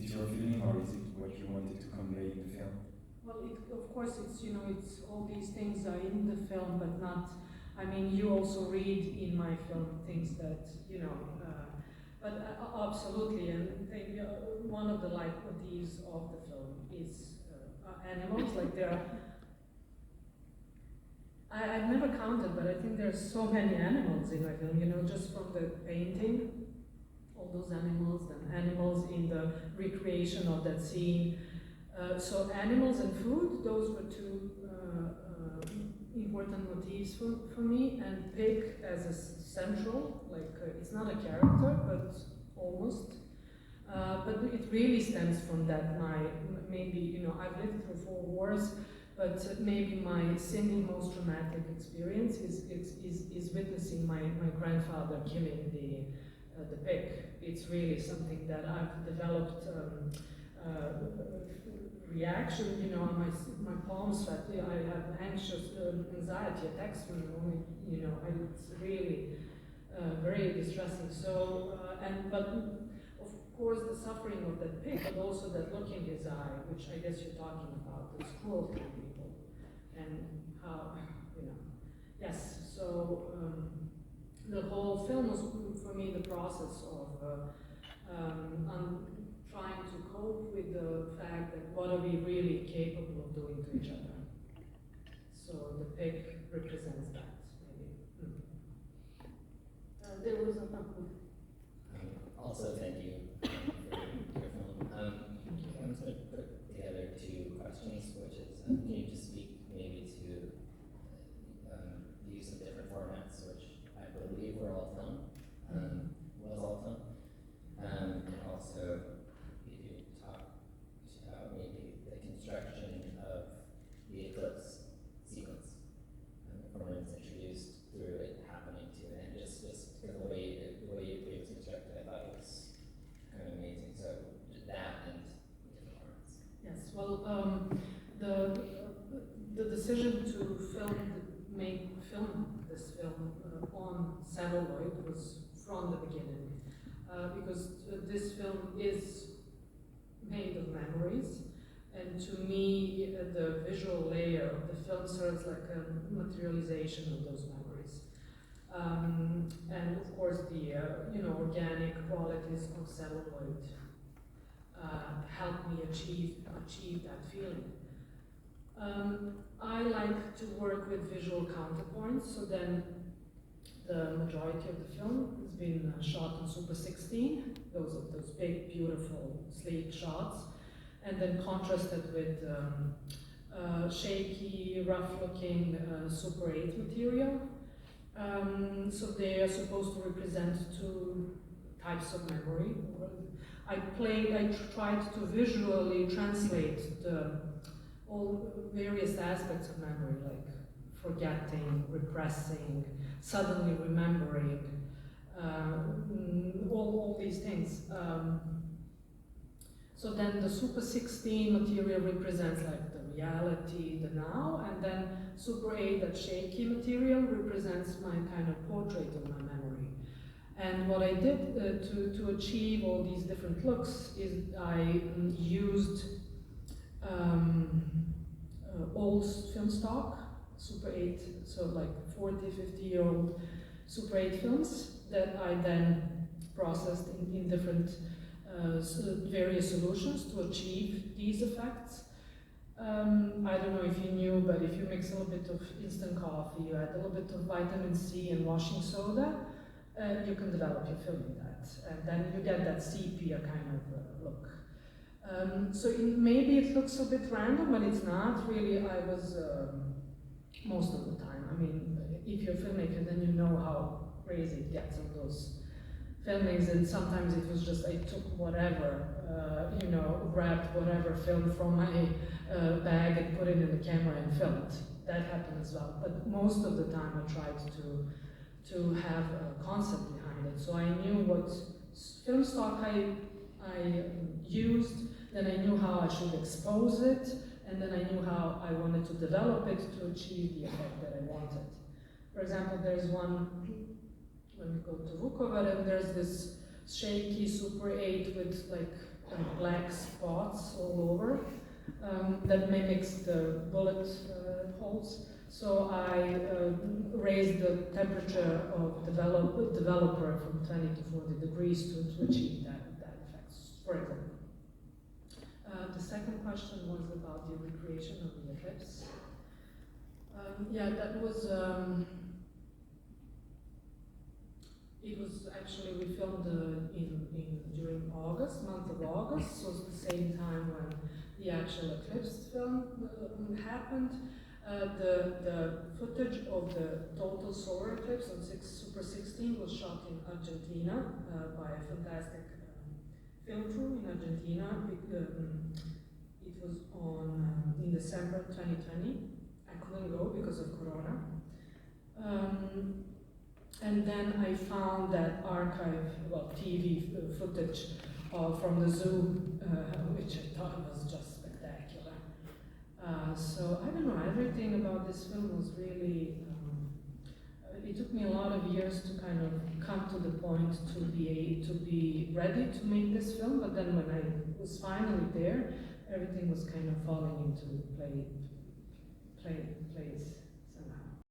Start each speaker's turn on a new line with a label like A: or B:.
A: it your feeling, or is it what you wanted to convey in the film?
B: Well, of course, it's, you know, it's all these things are in the film, but not. I mean, you also read in my film things that, you know, but absolutely, and one of the leitmotifs of the film is animals. Like there are, I've never counted, but I think there's so many animals in my film, you know, just from the painting, all those animals, and animals in the recreation of that scene. So animals and food, those were two important motifs for me, and pig as a central, like it's not a character, but almost. But it really stems from that, maybe, you know, I've lived through 4 wars, but maybe my single most traumatic experience is witnessing my grandfather killing the pig. It's really something that I've developed reaction, you know, my palms sweat. I have anxious anxiety attacks from the moment, you know, it's really very distressing. So, but of course the suffering of that pig, but also that look in his eye, which I guess you're talking about, this cruelty to people, and how, you know, yes. So the whole film was for me the process of trying to cope with the fact that what are we really capable of doing to each other. So the pig represents that, maybe. There was a
C: also, thank you for your film. I was going to put together 2 questions, which is, can you just speak maybe to the use of different formats, which I believe were all film, was all film, and also maybe the construction of the eclipse sequence, from when it's introduced through it happening to it, and just because the way it was constructed, I thought it was kind of amazing. So that and different formats.
B: Yes. Well, the decision to film this film on celluloid was from the beginning, because this film is made of memories, and to me the visual layer of the film serves like a materialization of those memories, and of course the you know, organic qualities of celluloid help me achieve that feeling. I like to work with visual counterpoints, so then the majority of the film has been shot on Super 16, those big, beautiful, sleek shots, and then contrasted with shaky, rough-looking Super 8 material. So they are supposed to represent 2 types of memory. I tried to visually translate all various aspects of memory, like forgetting, repressing, suddenly remembering, all these things. So then the Super 16 material represents like the reality, the now, and then Super 8, that shaky material, represents my kind of portrait of my memory. And what I did to achieve all these different looks is I used old film stock, Super 8, so like 40, 50-year-old Super 8 films that I then processed in different various solutions to achieve these effects. I don't know if you knew, but if you mix a little bit of instant coffee, you add a little bit of vitamin C and washing soda, you can develop your film with that. And then you get that sepia kind of look. So maybe it looks a bit random, but it's not really. I was most of the time. I mean, if you're a filmmaker, then you know how crazy it gets on those filmings, and sometimes it was just I took whatever, you know, grabbed whatever film from my bag and put it in the camera and filmed. That happened as well. But most of the time, I tried to have a concept behind it. So I knew what film stock I used, then I knew how I should expose it, and then I knew how I wanted to develop it to achieve the effect that I wanted. For example, there's one, when we go to Vukovar, and there's this shaky Super 8 with like black spots all over that mimics the bullet holes. So I raised the temperature of developer from 20 to 40 degrees to achieve that effect, for example. The second question was about the recreation of the eclipse. Yeah, that was, it was actually, we filmed during August, month of August, so it's the same time when the actual eclipse film happened. The footage of the total solar eclipse on Super 16 was shot in Argentina by a fantastic film crew in Argentina. It was in December 2020. I couldn't go because of Corona. And then I found that archive, TV footage from the zoo, which I thought was just spectacular. So I don't know, everything about this film was really, it took me a lot of years to kind of come to the point to be ready to make this film, but then when I was finally there, everything was kind of falling into place.